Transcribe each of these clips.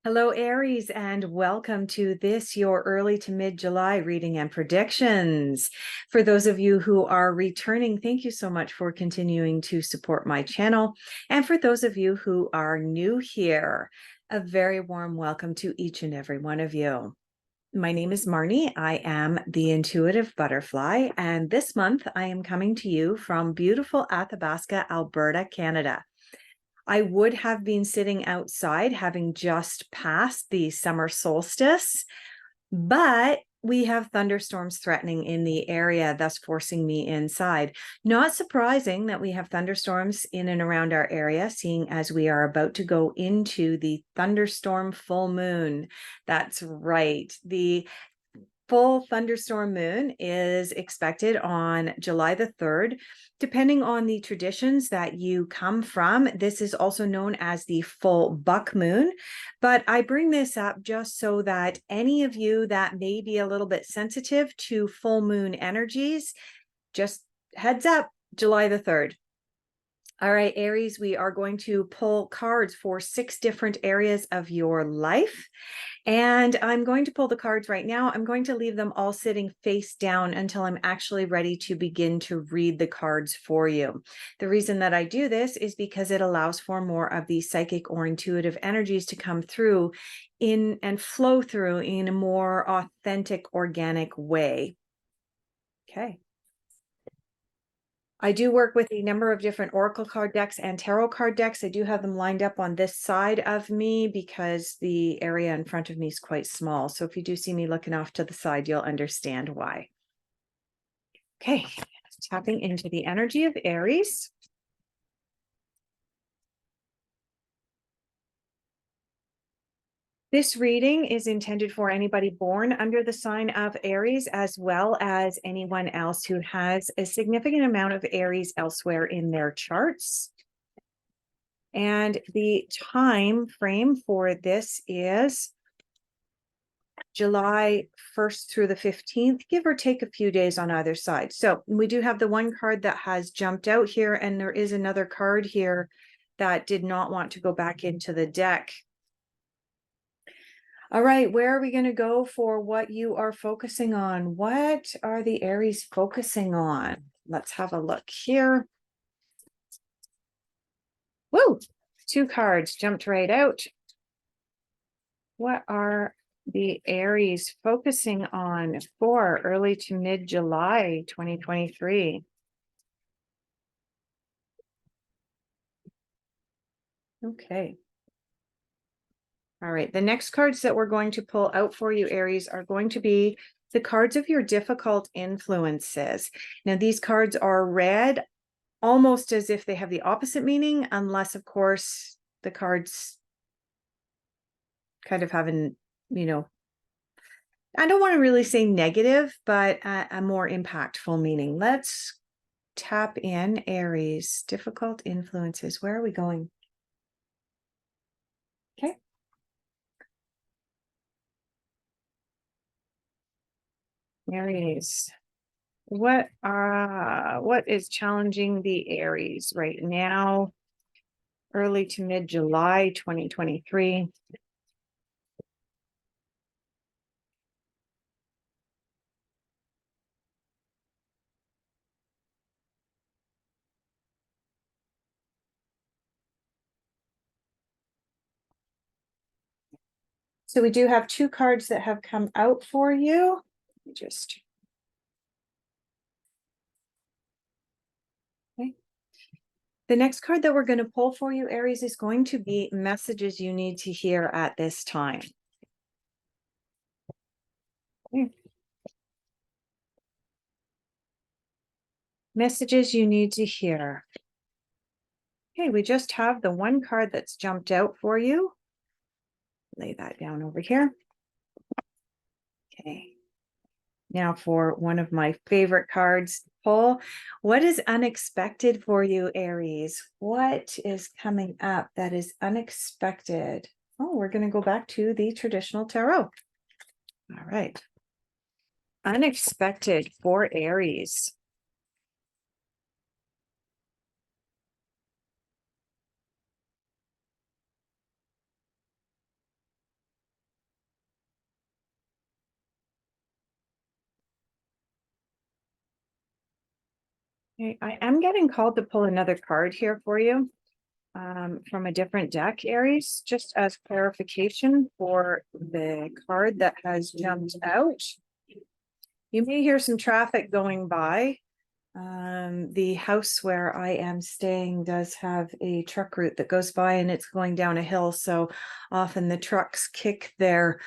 Hello, Aries, and welcome to this, your early to mid-July reading and predictions. For those of you who are returning, thank you so much for continuing to support my channel. And for those of you who are new here, a very warm welcome to each and every one of you. My name is Marnie. I am the Intuitive Butterfly, and this month I am coming to you from beautiful Athabasca, Alberta, Canada. I would have been sitting outside having just passed the summer solstice, but we have thunderstorms threatening in the area, thus forcing me inside. Not surprising that we have thunderstorms in and around our area, seeing as we are about to go into the thunderstorm full moon. That's right. The full thunderstorm moon is expected on July the 3rd. Depending on the traditions that you come from, this is also known as the full buck moon. But I bring this up just so that any of you that may be a little bit sensitive to full moon energies, just heads up, July the 3rd. All right, Aries, we are going to pull cards for 6 different areas of your life. And I'm going to pull the cards right now. I'm going to leave them all sitting face down until I'm actually ready to begin to read the cards for you. The reason that I do this is because it allows for more of the psychic or intuitive energies to come through in and flow through in a more authentic, organic way. Okay. I do work with a number of different oracle card decks and tarot card decks. I do have them lined up on this side of me because the area in front of me is quite small. So if you do see me looking off to the side, you'll understand why. Okay, tapping into the energy of Aries. This reading is intended for anybody born under the sign of Aries, as well as anyone else who has a significant amount of Aries elsewhere in their charts. And the time frame for this is July 1st through the 15th, give or take a few days on either side. So we do have the one card that has jumped out here, and there is another card here that did not want to go back into the deck. All right, where are we going to go for what you are focusing on? What are the Aries focusing on? Let's have a look here. Woo! 2 cards jumped right out. What are the Aries focusing on for early to mid-July 2023? Okay. All right, the next cards that we're going to pull out for you, Aries, are going to be the cards of your difficult influences. Now, these cards are read almost as if they have the opposite meaning, unless, of course, the cards kind of have an, I don't want to really say negative, but a more impactful meaning. Let's tap in Aries, difficult influences. Where are we going? Okay. Aries. What is challenging the Aries right now? Early to mid-July 2023. So we do have 2 cards that have come out for you. Let me just. Okay. The next card that we're going to pull for you, Aries, is going to be messages you need to hear at this time. Okay. Messages you need to hear. Okay, we just have the one card that's jumped out for you. Lay that down over here. Okay. Now for one of my favorite cards to pull. What is unexpected for you, Aries? What is coming up that is unexpected? Oh, we're going to go back to the traditional tarot. All right. Unexpected for Aries. Okay, I am getting called to pull another card here for you from a different deck, Aries, just as clarification for the card that has jumped out. You may hear some traffic going by. The house where I am staying does have a truck route that goes by, and it's going down a hill. So often the trucks kick their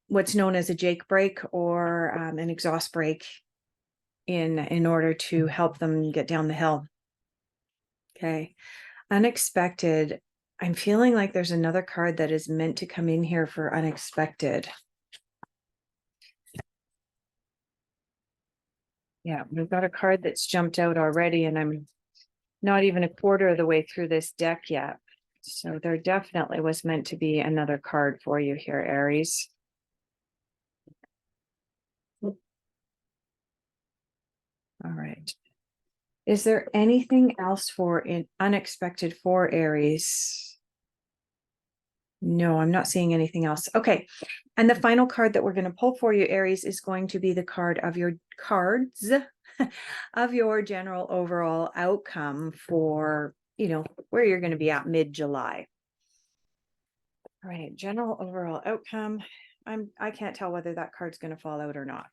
what's known as a Jake brake or an exhaust brake in order to help them get down the hill. Okay. Unexpected. I'm feeling like there's another card that is meant to come in here for unexpected. Yeah, we've got a card that's jumped out already, and I'm not even a quarter of the way through this deck yet. So there definitely was meant to be another card for you here, Aries. All right. Is there anything else for unexpected for Aries? No, I'm not seeing anything else. Okay. And the final card that we're going to pull for you, Aries, is going to be the card of your cards of your general overall outcome for, where you're going to be at mid-July. All right, general overall outcome. I can't tell whether that card's going to fall out or not.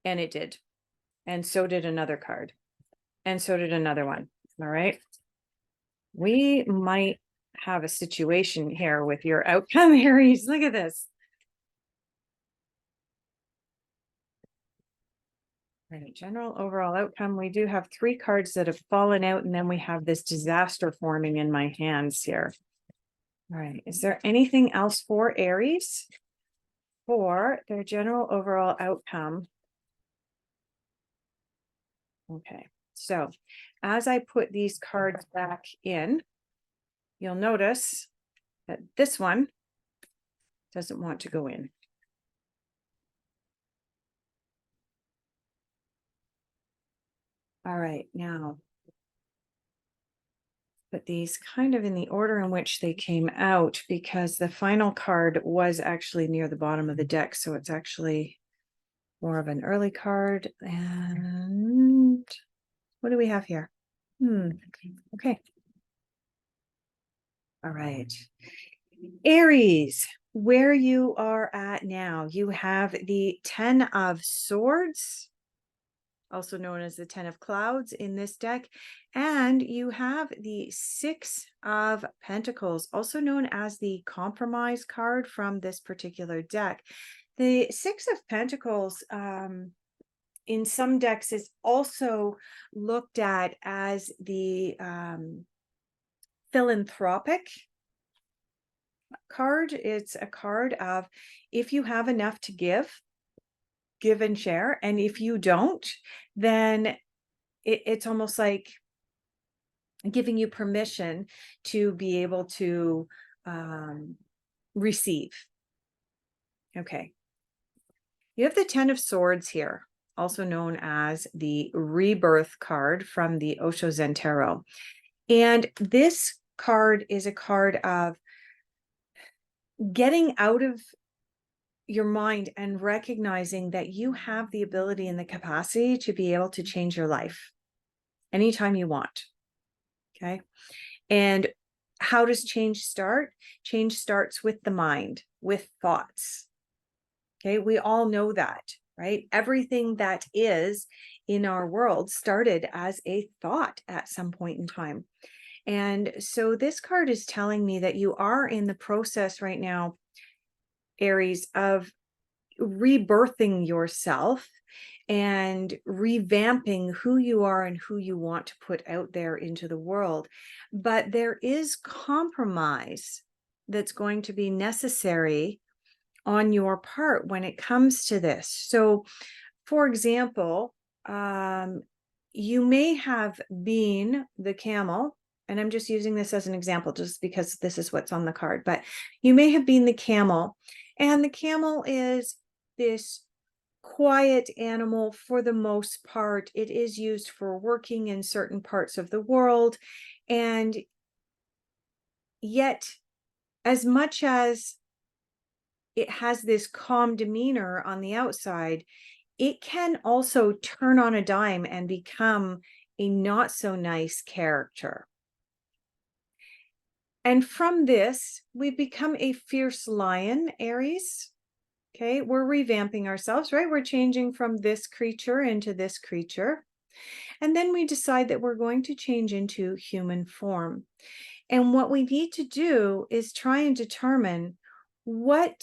And it did. And so did another card. And so did another one. All right. We might have a situation here with your outcome, Aries. Look at this. Right, general overall outcome. We do have 3 cards that have fallen out, and then we have this disaster forming in my hands here. All right. Is there anything else for Aries for their general overall outcome? Okay. So as I put these cards back in, you'll notice that this one doesn't want to go in. All right, now put these kind of in the order in which they came out, because the final card was actually near the bottom of the deck. So it's actually more of an early card. And what do we have here? Okay. All right. Aries, where you are at now, you have the 10 of Swords, also known as the 10 of Clouds in this deck. And you have the 6 of Pentacles, also known as the Compromise card from this particular deck. The 6 of Pentacles in some decks is also looked at as the philanthropic card. It's a card of, if you have enough to give and share, and if you don't, then it's almost like giving you permission to be able to receive. Okay. You have the 10 of Swords here, also known as the Rebirth card from the Osho Zen Tarot. And this card is a card of getting out of your mind and recognizing that you have the ability and the capacity to be able to change your life anytime you want. Okay. And how does change start? Change starts with the mind, with thoughts. Okay. We all know that, right? Everything that is in our world started as a thought at some point in time. And so this card is telling me that you are in the process right now, Aries, of rebirthing yourself and revamping who you are and who you want to put out there into the world. But there is compromise that's going to be necessary on your part when it comes to this. So, for example, you may have been the camel, and I'm just using this as an example just because this is what's on the card, but you may have been the camel, and the camel is this quiet animal for the most part. It is used for working in certain parts of the world, and yet as much as it has this calm demeanor on the outside, it can also turn on a dime and become a not so nice character. And from this, we become a fierce lion, Aries. Okay, we're revamping ourselves, right? We're changing from this creature into this creature. And then we decide that we're going to change into human form. And what we need to do is try and determine what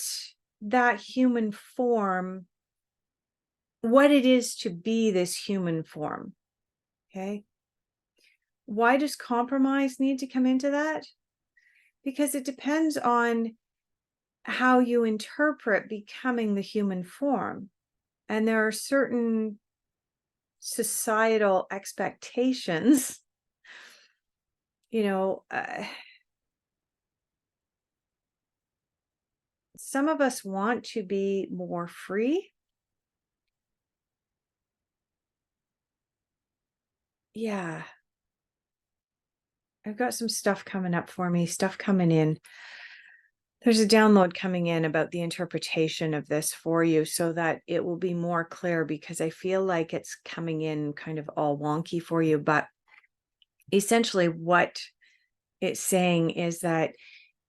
that human form, what it is to be this human form. Okay. Why does compromise need to come into that? Because it depends on how you interpret becoming the human form. And there are certain societal expectations, some of us want to be more free. Yeah. I've got some stuff coming up for me, stuff coming in. There's a download coming in about the interpretation of this for you so that it will be more clear, because I feel like it's coming in kind of all wonky for you. But essentially what it's saying is that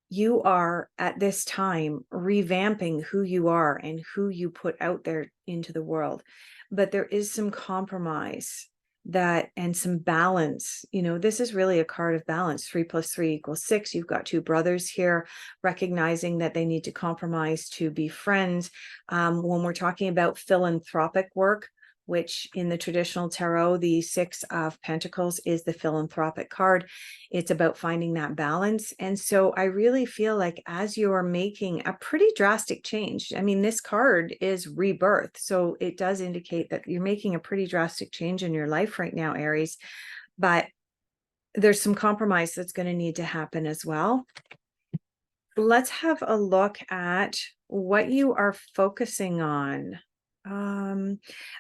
you are at this time revamping who you are and who you put out there into the world. But there is some compromise and some balance. This is really a card of balance. 3 + 3 = 6. You've got two brothers here recognizing that they need to compromise to be friends. When we're talking about philanthropic work, which in the traditional tarot, the 6 of Pentacles is the philanthropic card. It's about finding that balance. And so I really feel like as you are making a pretty drastic change, I mean, this card is rebirth. So it does indicate that you're making a pretty drastic change in your life right now, Aries. But there's some compromise that's going to need to happen as well. Let's have a look at what you are focusing on.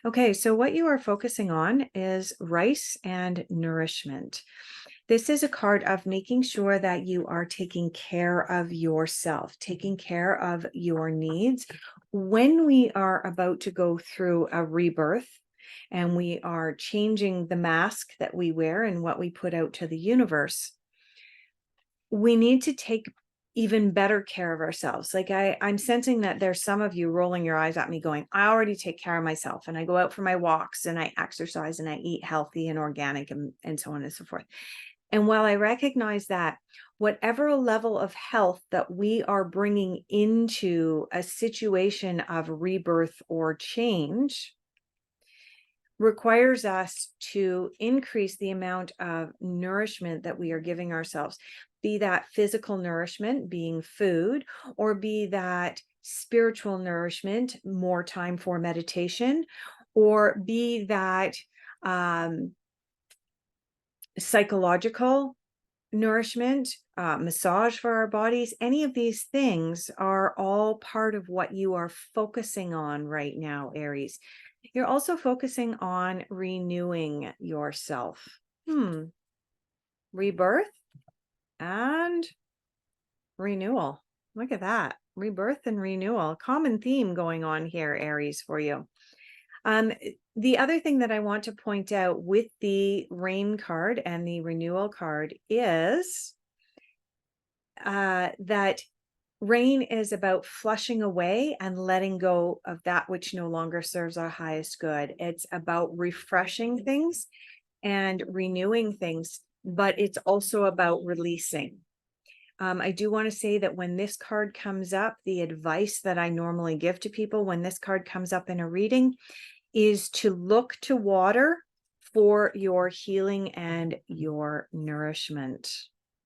Okay, so what you are focusing on is rice and nourishment. This is a card of making sure that you are taking care of yourself, taking care of your needs. When we are about to go through a rebirth and we are changing the mask that we wear and what we put out to the universe, we need to take even better care of ourselves. Like I'm sensing that there's some of you rolling your eyes at me going, I already take care of myself, and I go out for my walks and I exercise and I eat healthy and organic and so on and so forth. And while I recognize that, whatever level of health that we are bringing into a situation of rebirth or change requires us to increase the amount of nourishment that we are giving ourselves, be that physical nourishment, being food, or be that spiritual nourishment, more time for meditation, or be that psychological nourishment, massage for our bodies. Any of these things are all part of what you are focusing on right now, Aries. You're also focusing on renewing yourself. Rebirth and renewal. Look at that. Rebirth and renewal. Common theme going on here, Aries, for you. The other thing that I want to point out with the rain card and the renewal card is that rain is about flushing away and letting go of that which no longer serves our highest good. It's about refreshing things and renewing things, but it's also about releasing. I do want to say that when this card comes up, the advice that I normally give to people when this card comes up in a reading is to look to water for your healing and your nourishment.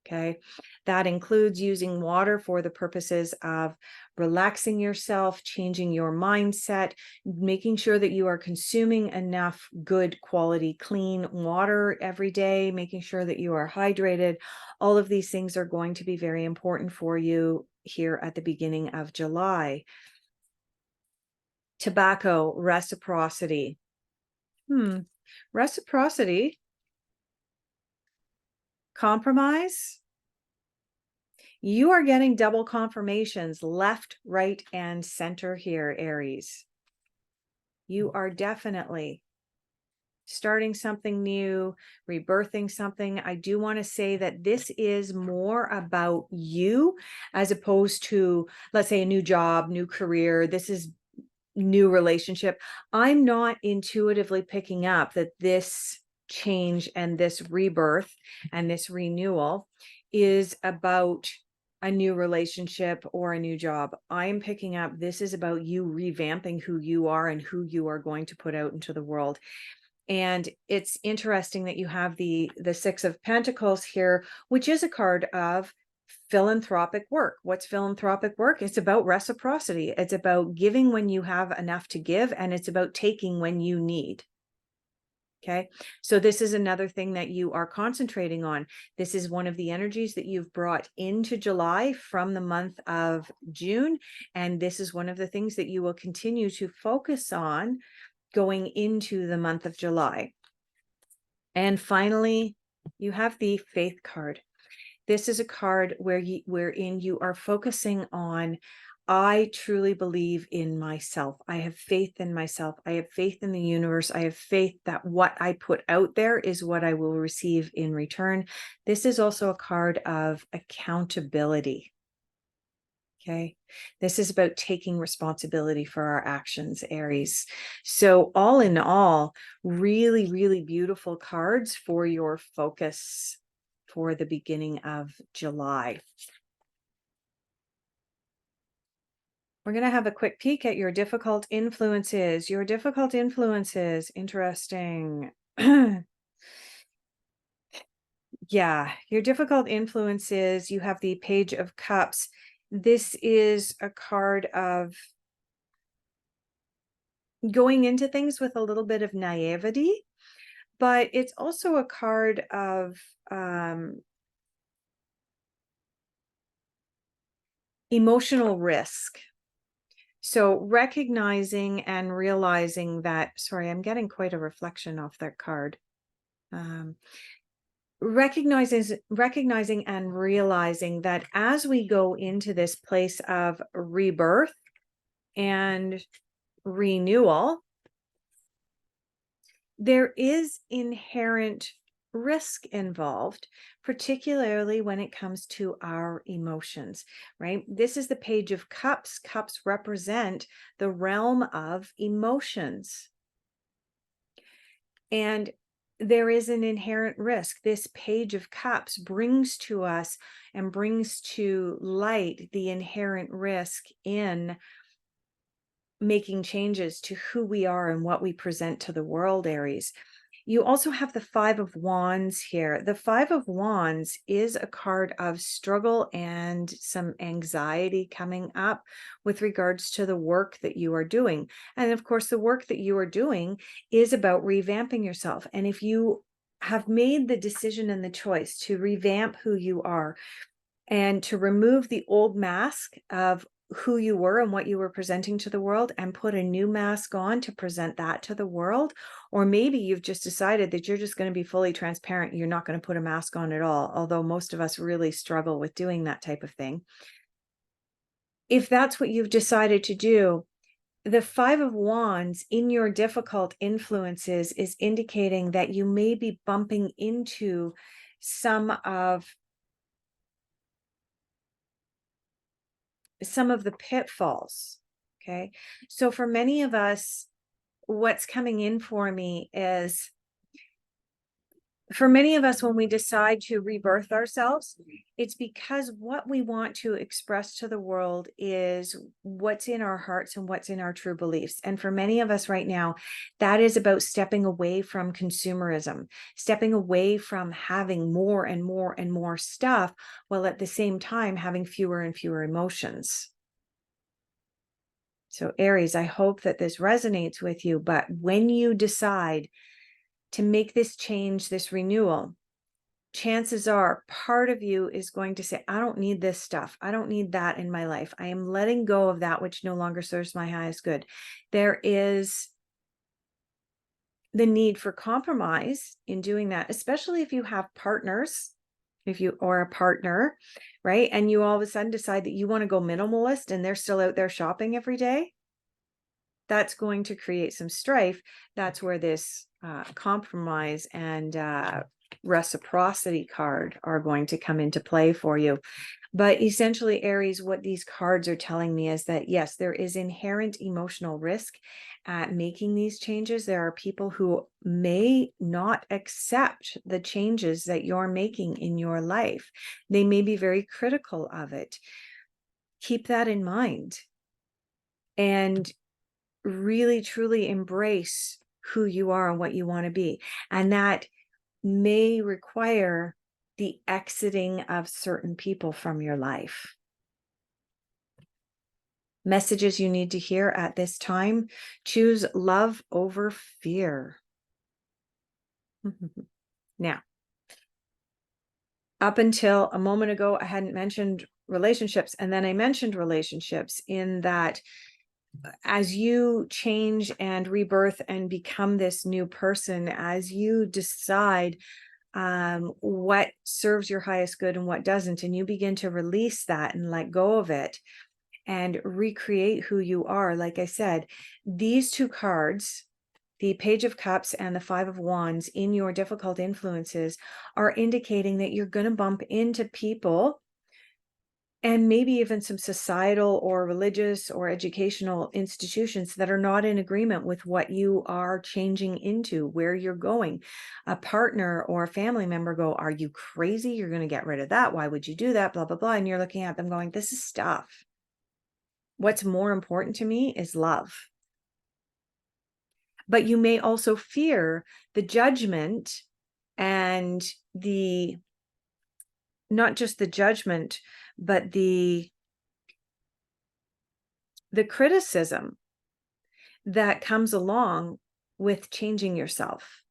Okay, that includes using water for the purposes of relaxing yourself, changing your mindset, making sure that you are consuming enough good quality, clean water every day, making sure that you are hydrated. All of these things are going to be very important for you here at the beginning of July. Tobacco, reciprocity. Reciprocity. Compromise. You are getting double confirmations left, right, and center here, Aries. You are definitely starting something new, rebirthing something. I do want to say that this is more about you as opposed to, let's say, a new job, new career. This is new relationship. I'm not intuitively picking up that this change and this rebirth and this renewal is about a new relationship or a new job. I'm picking up this is about you revamping who you are and who you are going to put out into the world. And it's interesting that you have the Six of Pentacles here, which is a card of philanthropic work. What's philanthropic work? It's about reciprocity. It's about giving when you have enough to give, and it's about taking when you need. Okay. So this is another thing that you are concentrating on. This is one of the energies that you've brought into July from the month of June. And this is one of the things that you will continue to focus on going into the month of July. And finally, you have the Faith card. This is a card wherein you are focusing on, I truly believe in myself. I have faith in myself. I have faith in the universe. I have faith that what I put out there is what I will receive in return. This is also a card of accountability. Okay. This is about taking responsibility for our actions, Aries. So all in all, really, really beautiful cards for your focus for the beginning of July. We're going to have a quick peek at your difficult influences. Your difficult influences, interesting. Yeah, your difficult influences, you have the Page of Cups. This is a card of going into things with a little bit of naivety, but it's also a card of emotional risk. So recognizing and realizing that, sorry, I'm getting quite a reflection off that card. Recognizing and realizing that as we go into this place of rebirth and renewal, there is inherent risk involved, particularly when it comes to our emotions, right? This is the Page of Cups. Cups represent the realm of emotions. And there is an inherent risk. This Page of Cups brings to us and brings to light the inherent risk in making changes to who we are and what we present to the world, Aries. You also have the Five of Wands here. The Five of Wands is a card of struggle and some anxiety coming up with regards to the work that you are doing. And of course, the work that you are doing is about revamping yourself. And if you have made the decision and the choice to revamp who you are and to remove the old mask of who you were and what you were presenting to the world and put a new mask on to present that to the world, or maybe you've just decided that you're just going to be fully transparent. You're not going to put a mask on at all, although most of us really struggle with doing that type of thing. If that's what you've decided to do, the Five of Wands in your difficult influences is indicating that you may be bumping into some of the pitfalls. Okay. So for many of us, what's coming in for me is, for many of us, when we decide to rebirth ourselves, it's because what we want to express to the world is what's in our hearts and what's in our true beliefs. And for many of us right now, that is about stepping away from consumerism, stepping away from having more and more and more stuff, while at the same time having fewer and fewer emotions. So Aries, I hope that this resonates with you, but when you decide to make this change, this renewal, chances are part of you is going to say, I don't need this stuff. I don't need that in my life. I am letting go of that which no longer serves my highest good. There is the need for compromise in doing that, especially if you have partners, or a partner, right? And you all of a sudden decide that you want to go minimalist and they're still out there shopping every day. that's going to create some strife. That's where this compromise and reciprocity card are going to come into play for you. But essentially, Aries, what these cards are telling me is that, yes, there is inherent emotional risk at making these changes. There are people who may not accept the changes that you're making in your life. They may be very critical of it. Keep that in mind and really, truly embrace who you are and what you want to be. And that may require the exiting of certain people from your life. Messages you need to hear at this time: choose love over fear. Now, up until a moment ago, I hadn't mentioned relationships, and then I mentioned relationships in that as you change and rebirth and become this new person, as you decide what serves your highest good and what doesn't, and you begin to release that and let go of it and recreate who you are. Like I said, these two cards, the Page of Cups and the Five of Wands, in your difficult influences, are indicating that you're going to bump into people and maybe even some societal or religious or educational institutions that are not in agreement with what you are changing into, where you're going. A partner or a family member go, "Are you crazy? You're going to get rid of that. Why would you do that? Blah, blah, blah." And you're looking at them going, "This is stuff. What's more important to me is love." But you may also fear the judgment and not just the judgment, but the criticism that comes along with changing yourself.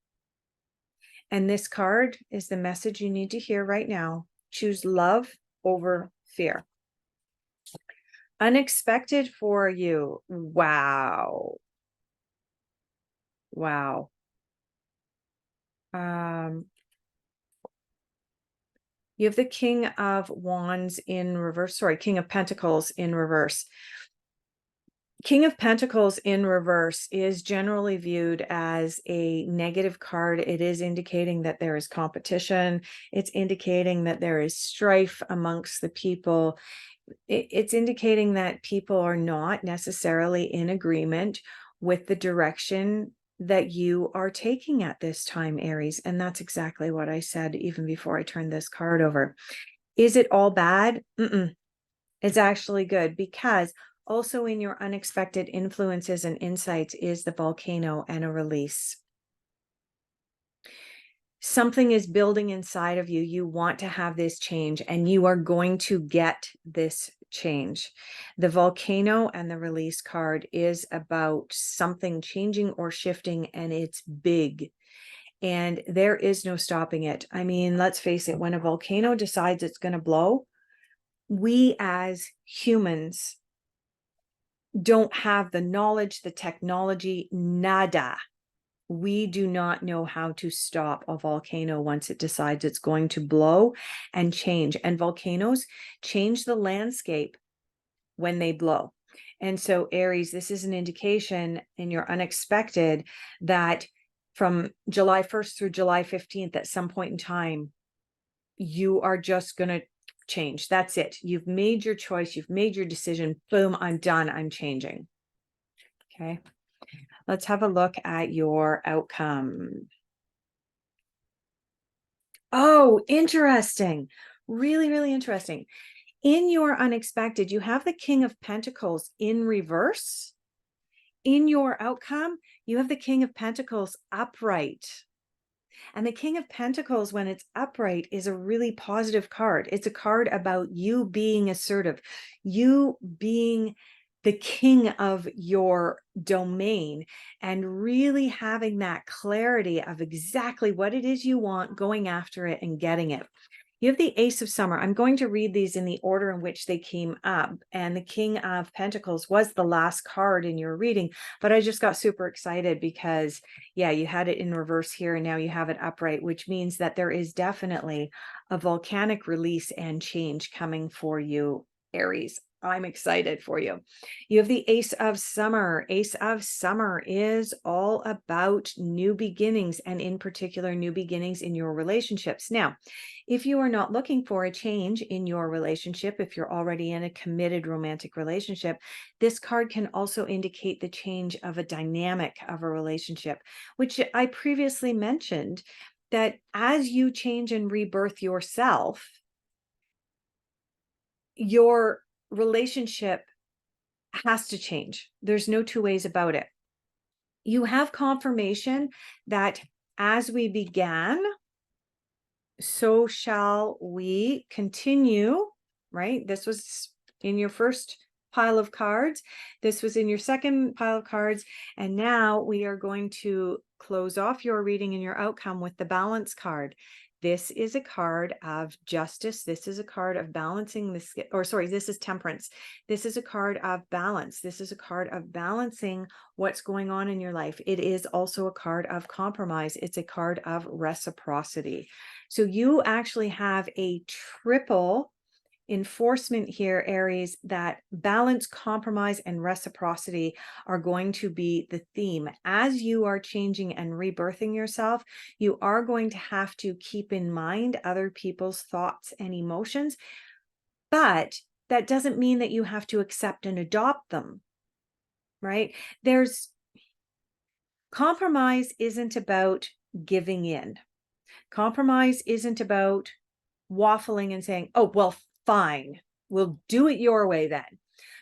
And this card is the message you need to hear right now. Choose love over fear. Unexpected for you. Wow. Wow. You have the King of Wands in reverse. Sorry, King of Pentacles in reverse. King of Pentacles in reverse is generally viewed as a negative card. It is indicating that there is competition. It's indicating that there is strife amongst the people. It's indicating that people are not necessarily in agreement with the direction that you are taking at this time, Aries. And that's exactly what I said even before I turned this card over. Is it all bad? It's actually good, because also in your unexpected influences and insights is the volcano and a release. Something is building inside of you. You want to have this change, and you are going to get this change. The volcano and the release card is about something changing or shifting, and it's big. And there is no stopping it. I mean, let's face it, when a volcano decides it's going to blow, we as humans don't have the knowledge, the technology, nada. We do not know how to stop a volcano once it decides it's going to blow and change. And volcanoes change the landscape when they blow. And so, Aries, this is an indication in your unexpected that from July 1st through July 15th, at some point in time, you are just going to change. That's it. You've made your choice. You've made your decision. Boom, I'm done. I'm changing. Okay. Let's have a look at your outcome. Oh, interesting. Really, really interesting. In your unexpected, you have the King of Pentacles in reverse. In your outcome, you have the King of Pentacles upright. And the King of Pentacles, when it's upright, is a really positive card. It's a card about you being assertive, you being the king of your domain, and really having that clarity of exactly what it is you want, going after it and getting it. You have the Ace of Summer. I'm going to read these in the order in which they came up. And the King of Pentacles was the last card in your reading, but I just got super excited because, yeah, you had it in reverse here and now you have it upright, which means that there is definitely a volcanic release and change coming for you, Aries. I'm excited for you. You have the Ace of Summer. Ace of Summer is all about new beginnings, and in particular, new beginnings in your relationships. Now, if you are not looking for a change in your relationship, if you're already in a committed romantic relationship, this card can also indicate the change of a dynamic of a relationship, which I previously mentioned that as you change and rebirth yourself, your relationship has to change. There's no two ways about it. You have confirmation that as we began, so shall we continue, right? This was in your first pile of cards. This was in your second pile of cards. And now we are going to close off your reading and your outcome with the Balance card. This is a card of justice. This is a card of balancing this, or sorry, this is Temperance. This is a card of balance. This is a card of balancing what's going on in your life. It is also a card of compromise. It's a card of reciprocity. So you actually have a triple enforcement here, Aries, that balance, compromise, and reciprocity are going to be the theme. As you are changing and rebirthing yourself, you are going to have to keep in mind other people's thoughts and emotions, but that doesn't mean that you have to accept and adopt them, right? Compromise isn't about giving in. Compromise isn't about waffling and saying, oh, well, fine, we'll do it your way then.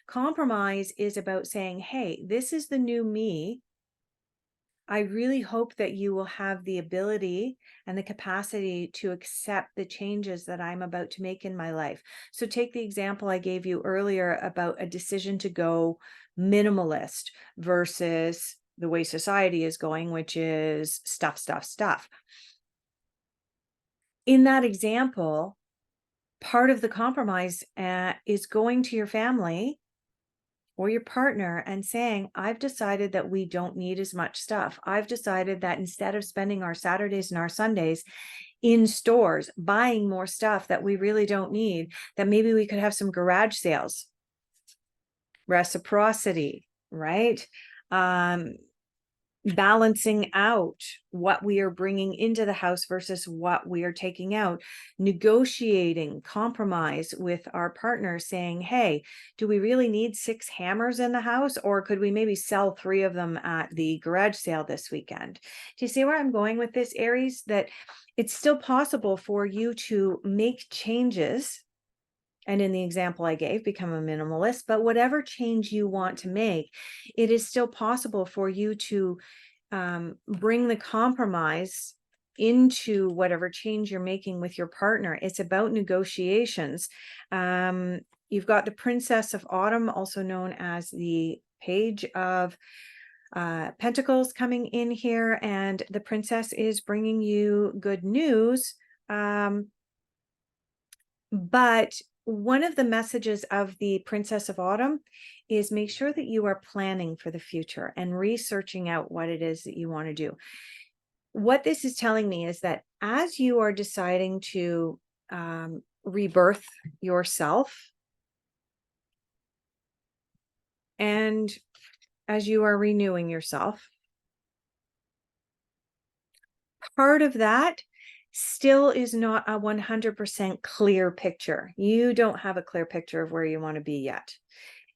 Compromise is about saying, hey, this is the new me. I really hope that you will have the ability and the capacity to accept the changes that I'm about to make in my life. So take the example I gave you earlier about a decision to go minimalist versus the way society is going, which is stuff, stuff, stuff. In that example, part of the compromise is going to your family or your partner and saying, I've decided that we don't need as much stuff. I've decided that instead of spending our Saturdays and our Sundays in stores buying more stuff that we really don't need, that maybe we could have some garage sales. Reciprocity, right? Balancing out what we are bringing into the house versus what we are taking out, negotiating, compromise with our partner, saying, hey, do we really need 6 hammers in the house, or could we maybe sell 3 of them at the garage sale this weekend? Do you see where I'm going with this, Aries? That it's still possible for you to make changes, and in the example I gave, become a minimalist, but whatever change you want to make, it is still possible for you to bring the compromise into whatever change you're making with your partner. It's about negotiations. You've got the Princess of Autumn, also known as the Page of Pentacles, coming in here, and the princess is bringing you good news. But one of the messages of the Princess of Autumn is make sure that you are planning for the future and researching out what it is that you want to do. What this is telling me is that as you are deciding to rebirth yourself, and as you are renewing yourself, part of that still is not a 100% clear picture. You don't have a clear picture of where you want to be yet.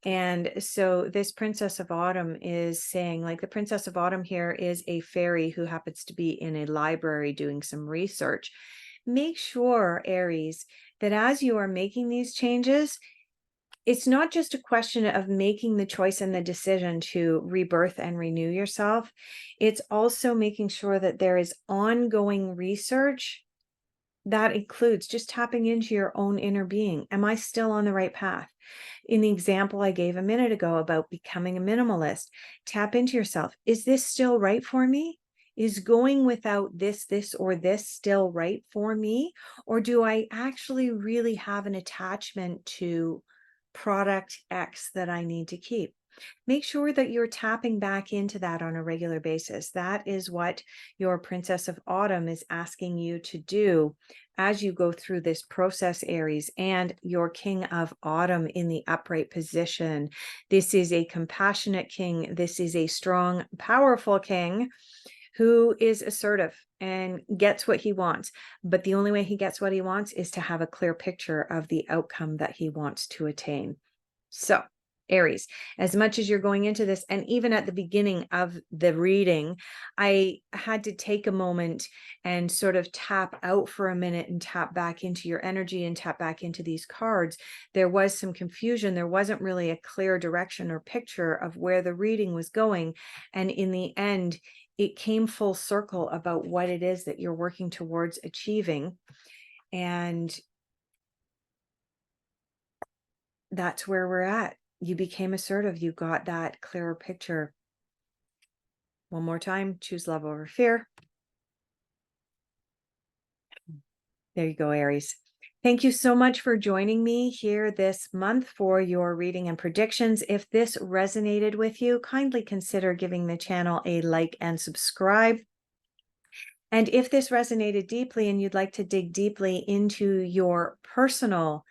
And so this Princess of Autumn is saying, like, the Princess of Autumn here is a fairy who happens to be in a library doing some research. Make sure, Aries, that as you are making these changes, it's not just a question of making the choice and the decision to rebirth and renew yourself. It's also making sure that there is ongoing research that includes just tapping into your own inner being. Am I still on the right path? In the example I gave a minute ago about becoming a minimalist, tap into yourself. Is this still right for me? Is going without this, or this still right for me? Or do I actually really have an attachment to product X that I need to keep? make sure that you're tapping back into that on a regular basis. That is what your Princess of Autumn is asking you to do as you go through this process, Aries, and your King of Autumn in the upright position. This is a compassionate king. This is a strong, powerful king who is assertive and gets what he wants. But the only way he gets what he wants is to have a clear picture of the outcome that he wants to attain. So, Aries, as much as you're going into this, and even at the beginning of the reading, I had to take a moment and sort of tap out for a minute and tap back into your energy and tap back into these cards. There was some confusion. There wasn't really a clear direction or picture of where the reading was going. And in the end, it came full circle about what it is that you're working towards achieving. And that's where we're at. You became assertive. You got that clearer picture. One more time, choose love over fear. There you go, Aries. Thank you so much for joining me here this month for your reading and predictions. If this resonated with you, kindly consider giving the channel a like and subscribe. And if this resonated deeply and you'd like to dig deeply into your personal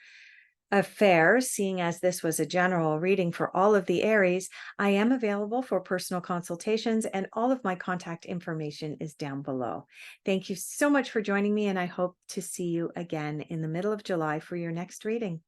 affairs, seeing as this was a general reading for all of the Aries, I am available for personal consultations, and all of my contact information is down below. Thank you so much for joining me, and I hope to see you again in the middle of July for your next reading.